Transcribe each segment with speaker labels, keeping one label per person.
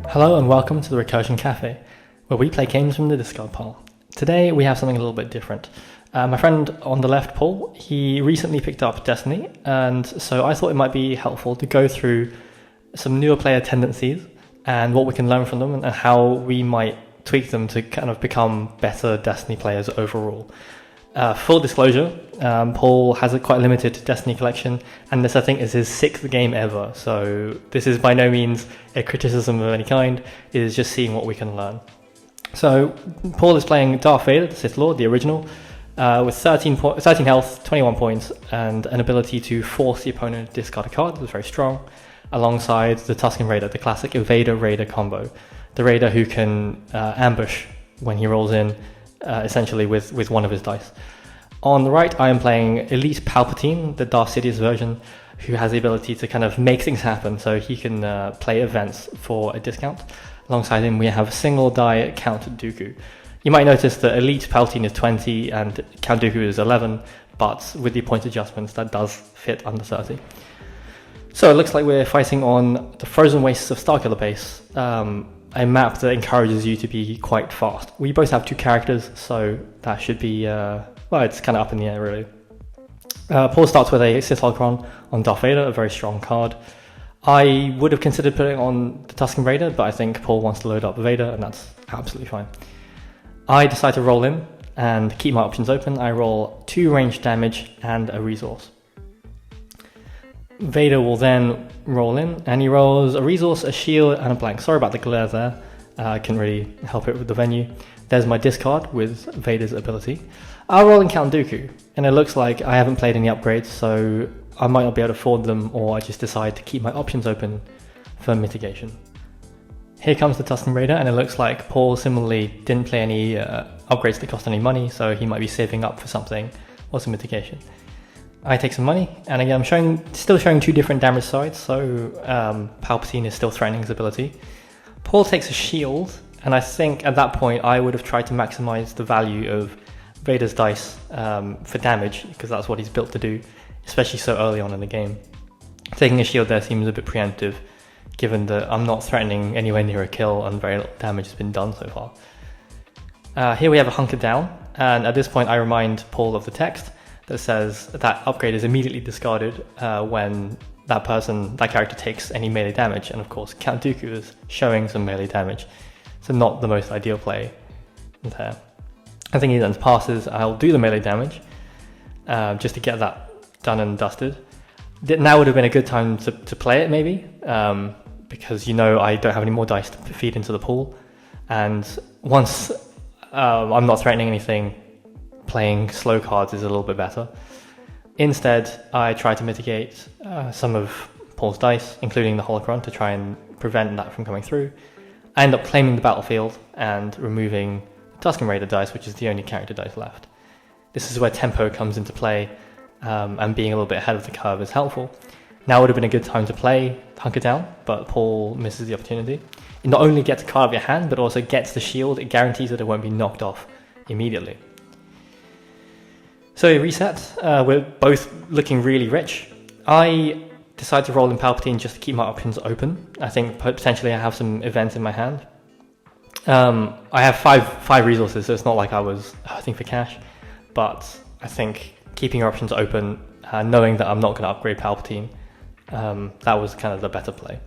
Speaker 1: Hello and welcome to the Recursion Cafe, where we play games from the discard pile. Today we have something a little bit different. My friend on the left, Paul, he recently picked up Destiny, and so I thought it might be helpful to go through some newer player tendencies and what we can learn from them and how we might tweak them to kind of become better Destiny players overall. Full disclosure, Paul has a quite limited Destiny collection, and this I think is his 6th game ever, so this is by no means a criticism of any kind, it is just seeing what we can learn. So Paul is playing Darth Vader, the Sith Lord, the original, with 13 health, 21 points, and an ability to force the opponent to discard a card. That's very strong, alongside the Tusken Raider, the classic Vader-Raider combo. The Raider who can ambush when he rolls in, essentially with one of his dice. On the right, I am playing Elite Palpatine, the Darth Sidious version, who has the ability to kind of make things happen, so he can play events for a discount. Alongside him, we have single die Count Dooku. You might notice that Elite Palpatine is 20 and Count Dooku is 11, but with the point adjustments, that does fit under 30. So it looks like we're fighting on the Frozen Wastes of Starkiller Base, a map that encourages you to be quite fast. We both have 2 characters, so that should be, well, it's kind of up in the air, really. Paul starts with a Sith Holocron on Darth Vader, a very strong card. I would have considered putting on the Tusken Raider, but I think Paul wants to load up Vader, and that's absolutely fine. I decide to roll in and keep my options open. I roll 2 range damage and a resource. Vader will then roll in, and he rolls a resource, a shield, and a blank. Sorry about the glare there. I couldn't really help it with the venue. There's my discard with Vader's ability. I'll roll in Count Dooku, and it looks like I haven't played any upgrades, so I might not be able to afford them, or I just decide to keep my options open for mitigation. Here comes the Tusken Raider, and it looks like Paul similarly didn't play any upgrades that cost any money, so he might be saving up for something or some mitigation. I take some money, and again I'm still showing 2 different damage sides, so Palpatine is still threatening his ability. Paul takes a shield, and I think at that point I would have tried to maximize the value of Vader's dice for damage, because that's what he's built to do, especially so early on in the game. Taking a shield there seems a bit preemptive, given that I'm not threatening anywhere near a kill and very little damage has been done so far. Here we have a hunker down, and at this point I remind Paul of the text that says that upgrade is immediately discarded when that character takes any melee damage, and of course Count Dooku is showing some melee damage, so not the most ideal play there. I think he then passes. I'll do the melee damage just to get that done and dusted. Now would have been a good time to play it maybe, because I don't have any more dice to feed into the pool, and once I'm not threatening anything, playing slow cards is a little bit better. Instead, I try to mitigate some of Paul's dice, including the Holocron, to try and prevent that from coming through. I end up claiming the battlefield and removing the Tusken Raider dice, which is the only character dice left. This is where tempo comes into play, and being a little bit ahead of the curve is helpful. Now would have been a good time to play Hunker Down, but Paul misses the opportunity. It not only gets a card of your hand, but also gets the shield. It guarantees that it won't be knocked off immediately. So we reset. We're both looking really rich. I decide to roll in Palpatine just to keep my options open. I think potentially I have some events in my hand. I have five resources, so it's not like I was hurting for cash, but I think keeping your options open, knowing that I'm not going to upgrade Palpatine, that was kind of the better play.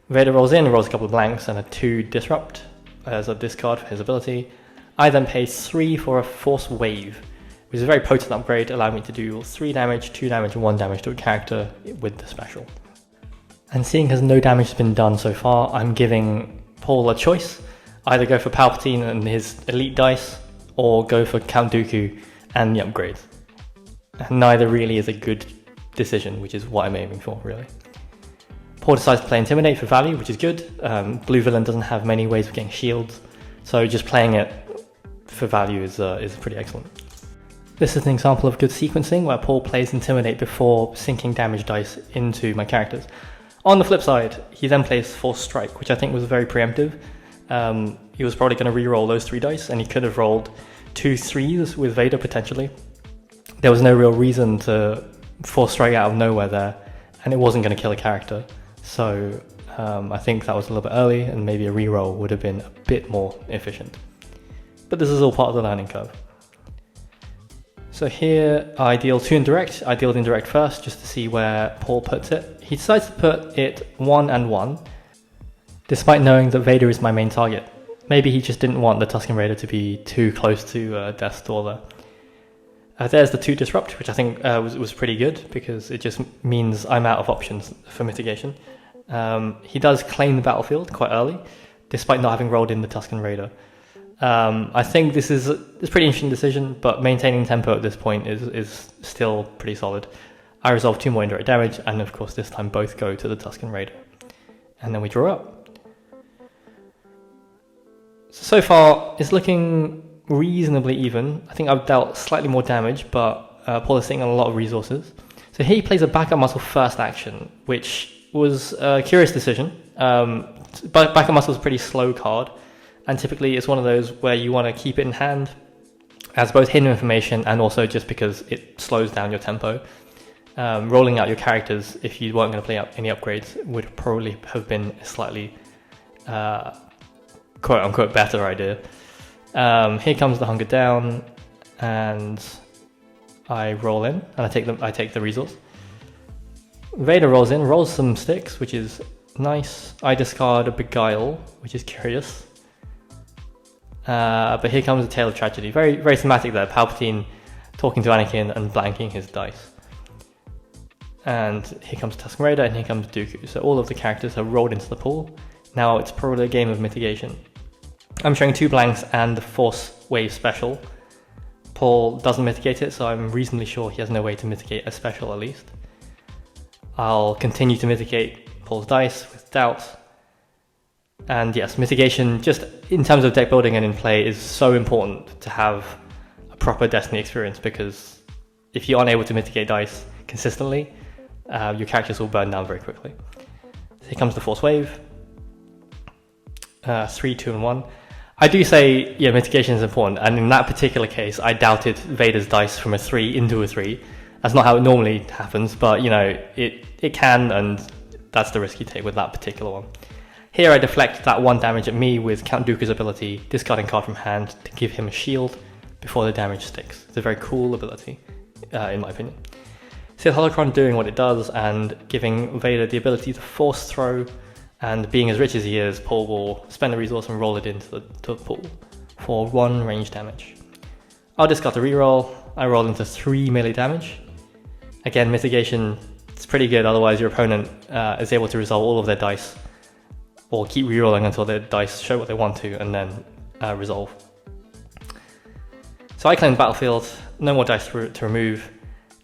Speaker 1: Vader rolls in, rolls a couple of blanks and a 2 disrupt as a discard for his ability. I then pay 3 for a Force Wave, which is a very potent upgrade, allowing me to do 3 damage, 2 damage, and 1 damage to a character with the special. And seeing as no damage has been done so far, I'm giving Paul a choice. Either go for Palpatine and his elite dice, or go for Count Dooku and the upgrades. And neither really is a good decision, which is what I'm aiming for, really. Paul decides to play Intimidate for value, which is good. Blue Villain doesn't have many ways of getting shields, so just playing it for value is pretty excellent. This is an example of good sequencing, where Paul plays Intimidate before sinking damage dice into my characters. On the flip side, he then plays Force Strike, which I think was very preemptive. He was probably going to re-roll those 3 dice, and he could have rolled 2 3s with Vader potentially. There was no real reason to Force Strike out of nowhere there, and it wasn't going to kill a character. So I think that was a little bit early, and maybe a reroll would have been a bit more efficient. But this is all part of the learning curve. So here I deal 2 indirect. I deal the indirect first just to see where Paul puts it. He decides to put it 1 and 1, despite knowing that Vader is my main target. Maybe he just didn't want the Tusken Raider to be too close to Death's Door there. There's the 2 disrupt, which I think was pretty good, because it just means I'm out of options for mitigation. He does claim the battlefield quite early, despite not having rolled in the Tusken Raider. I think this is a pretty interesting decision, but maintaining tempo at this point is still pretty solid. I resolve 2 more indirect damage, and of course this time both go to the Tusken Raider. And then we draw up. So far, it's looking reasonably even. I think I've dealt slightly more damage, but Paul is sitting on a lot of resources. So here he plays a backup muscle first action, which was a curious decision. Backup muscle is a pretty slow card, and typically it's one of those where you want to keep it in hand as both hidden information and also just because it slows down your tempo. Rolling out your characters, if you weren't going to play up any upgrades, would probably have been a slightly quote-unquote better idea. Here comes the Hunger Down, and I roll in, and I take the resource. Vader rolls in, rolls some sticks, which is nice. I discard a Beguile, which is curious. But here comes the Tale of Tragedy. Very, very thematic there. Palpatine talking to Anakin and blanking his dice. And here comes Tusken Raider, and here comes Dooku. So all of the characters have rolled into the pool. Now it's probably a game of mitigation. I'm showing 2 blanks and the Force Wave special. Paul doesn't mitigate it, so I'm reasonably sure he has no way to mitigate a special at least. I'll continue to mitigate Paul's dice with doubt. And yes, mitigation, just in terms of deck building and in play, is so important to have a proper Destiny experience, because if you're unable to mitigate dice consistently, your characters will burn down very quickly. So here comes the Force Wave. 3, 2, and 1. I do say, yeah, mitigation is important, and in that particular case, I doubted Vader's dice from a 3 into a 3. That's not how it normally happens, but, you know, it can, and that's the risk you take with that particular one. Here I deflect that 1 damage at me with Count Dooku's ability, discarding card from hand to give him a shield before the damage sticks. It's a very cool ability, in my opinion. So the Holocron doing what it does and giving Vader the ability to force throw, and being as rich as he is, Paul will spend the resource and roll it into the pool for 1 range damage. I'll discard the reroll. I roll into 3 melee damage. Again, mitigation, it's pretty good, otherwise your opponent is able to resolve all of their dice, or keep rerolling until their dice show what they want to, and then resolve. So I claim the battlefield, no more dice to remove,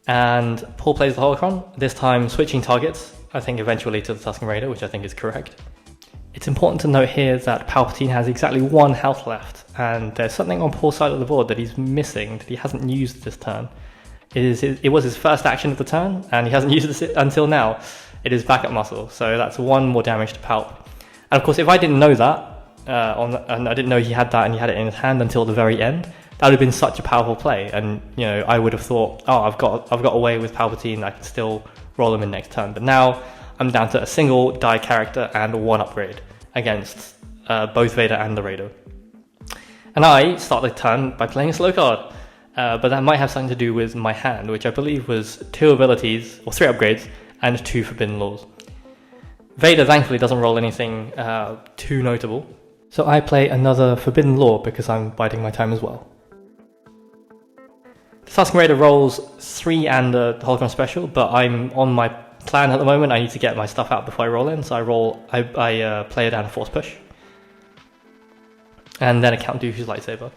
Speaker 1: and Paul plays the Holocron, this time switching targets, I think eventually to the Tusken Raider, which I think is correct. It's important to note here that Palpatine has exactly 1 health left, and there's something on Paul's side of the board that he's missing, that he hasn't used this turn. It was his first action of the turn, and he hasn't used it until now. It is backup muscle, so that's 1 more damage to Palp. And of course, if I didn't know that, and I didn't know he had that and he had it in his hand until the very end, that would have been such a powerful play. And you know, I would have thought, oh, I've got away with Palpatine. I can still roll him in next turn. But now I'm down to a single die character and 1 upgrade against both Vader and the Raider. And I start the turn by playing a slow card. But that might have something to do with my hand, which I believe was 2 abilities, or 3 upgrades, and 2 Forbidden Laws. Vader thankfully doesn't roll anything too notable, so I play another Forbidden Law because I'm biding my time as well. The Tusken Raider rolls 3 and the Holocron special, but I'm on my plan at the moment. I need to get my stuff out before I roll in, so I play it down a Force Push. And then a Count Dooku's lightsaber.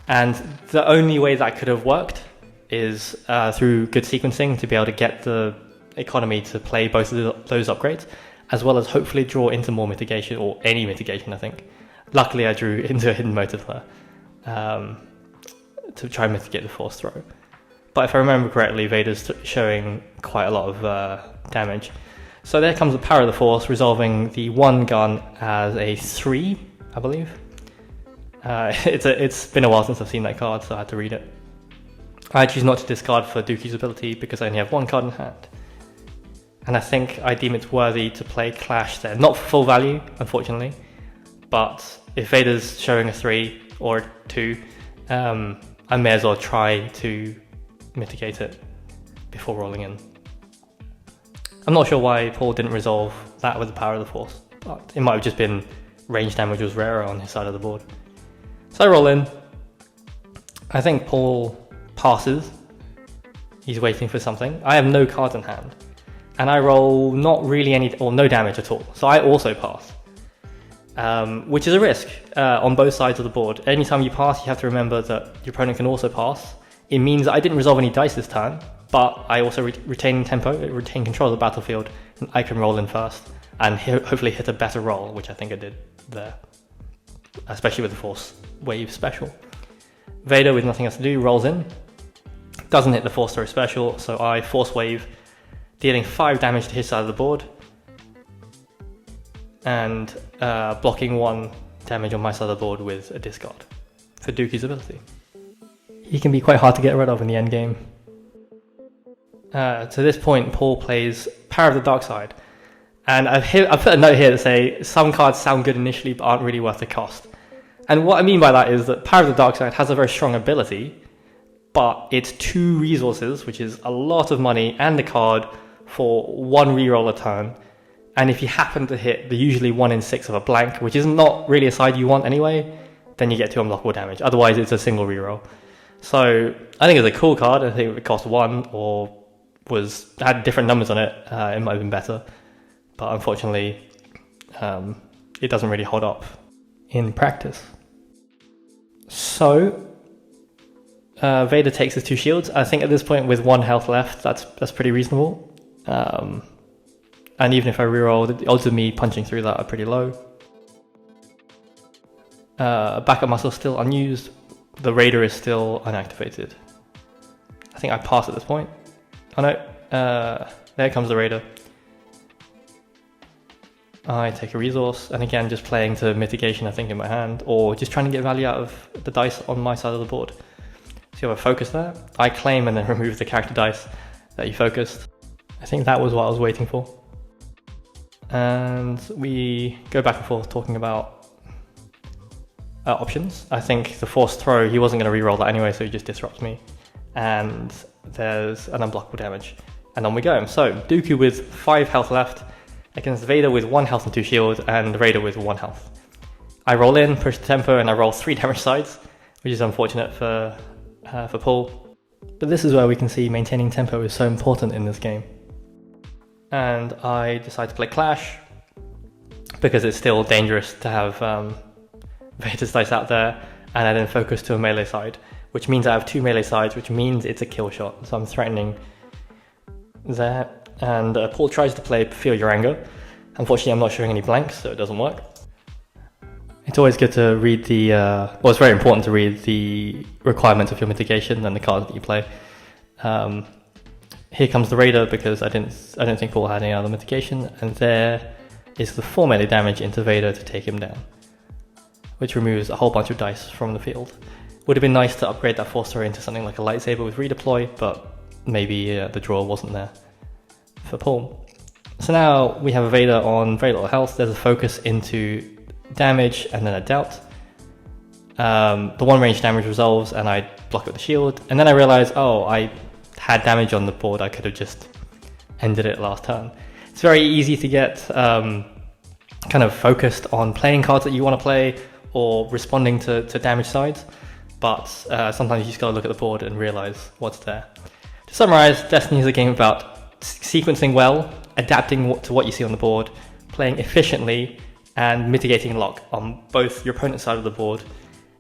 Speaker 1: And the only way that could have worked is through good sequencing to be able to get the economy to play both of those upgrades, as well as hopefully draw into more mitigation, or any mitigation, I think. Luckily, I drew into a hidden motive there to try and mitigate the Force throw. But if I remember correctly, Vader's showing quite a lot of damage. So there comes the Power of the Force, resolving the 1 gun as a 3, I believe. It's been a while since I've seen that card, so I had to read it. I choose not to discard for Dooku's ability because I only have 1 card in hand. and I think I deem it worthy to play Clash there. Not for full value, unfortunately, but if Vader's showing a 3 or a 2, I may as well try to mitigate it before rolling in. I'm not sure why Paul didn't resolve that with the Power of the Force, but it might have just been range damage was rarer on his side of the board. So I roll in. I think Paul passes. He's waiting for something. I have no cards in hand, and I roll not really any or no damage at all. So I also pass, which is a risk on both sides of the board. Anytime you pass, you have to remember that your opponent can also pass. It means that I didn't resolve any dice this turn, but I also retain tempo, retain control of the battlefield, and I can roll in first and hopefully hit a better roll, which I think I did there, especially with the Force Wave special. Vader, with nothing else to do, rolls in. Doesn't hit the Force Throw special, so I Force Wave, dealing 5 damage to his side of the board, and blocking 1 damage on my side of the board with a discard for Dooku's ability. He can be quite hard to get rid of in the end game. To this point, Paul plays Power of the Dark Side, and I've put a note here to say some cards sound good initially but aren't really worth the cost. And what I mean by that is that Power of the Dark Side has a very strong ability, but it's 2 resources, which is a lot of money, and a card for 1 reroll a turn. And if you happen to hit the usually 1 in 6 of a blank, which is not really a side you want anyway, then you get 2 unblockable damage. Otherwise, it's a single reroll. So I think it's a cool card. I think if it cost 1 or had different numbers on it, it might have been better. But unfortunately, it doesn't really hold up in practice. So Vader takes his 2 shields. I think at this point with 1 health left, that's pretty reasonable. And even if I reroll, the odds of me punching through that are pretty low. Backup muscle still unused. The Raider is still unactivated. I think I pass at this point. Oh no, there comes the Raider. I take a resource, and again just playing to mitigation I think in my hand, or just trying to get value out of the dice on my side of the board. So you have a focus there. I claim and then remove the character dice that you focused. I think that was what I was waiting for. And we go back and forth talking about options. I think the Forced Throw, he wasn't going to reroll that anyway, so he just disrupts me. And there's an unblockable damage. And on we go. So Dooku with 5 health left against Vader with 1 health and 2 shield, and Raider with 1 health. I roll in, push the tempo, and I roll 3 damage sides, which is unfortunate for Paul. But this is where we can see maintaining tempo is so important in this game. And I decide to play Clash, because it's still dangerous to have Vader's dice out there, and I then focus to a melee side, which means I have 2 melee sides, which means it's a kill shot, so I'm threatening there. And Paul tries to play Feel Your Anger. Unfortunately, I'm not showing any blanks, so it doesn't work. It's always good to read the, well, it's very important to read the requirements of your mitigation and the cards that you play. Here comes the Raider, because I don't think Paul had any other mitigation, and there is the 4 melee damage into Vader to take him down, which removes a whole bunch of dice from the field. Would have been nice to upgrade that Force Throw into something like a lightsaber with redeploy, but maybe the draw wasn't there for Paul. So now we have a Vader on very little health. There's a focus into damage and then a doubt. The 1 range damage resolves and I block with the shield, and then I realize, oh, I had damage on the board. I could have just ended it last turn. It's very easy to get kind of focused on playing cards that you want to play or responding to damage sides, but sometimes you just gotta look at the board and realize what's there. To summarize, Destiny is a game about sequencing well, adapting to what you see on the board, playing efficiently, and mitigating lock on both your opponent's side of the board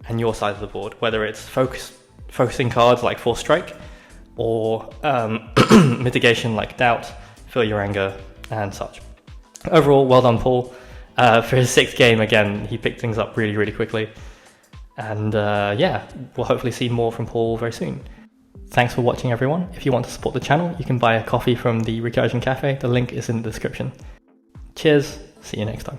Speaker 1: and your side of the board, whether it's focusing cards like Force Strike, or mitigation like Doubt, Feel Your Anger, and such. Overall, well done, Paul. For his 6th game, again, he picked things up really, really quickly. And yeah, we'll hopefully see more from Paul very soon. Thanks for watching, everyone. If you want to support the channel, you can buy a coffee from the Recursion Cafe. The link is in the description. Cheers, see you next time.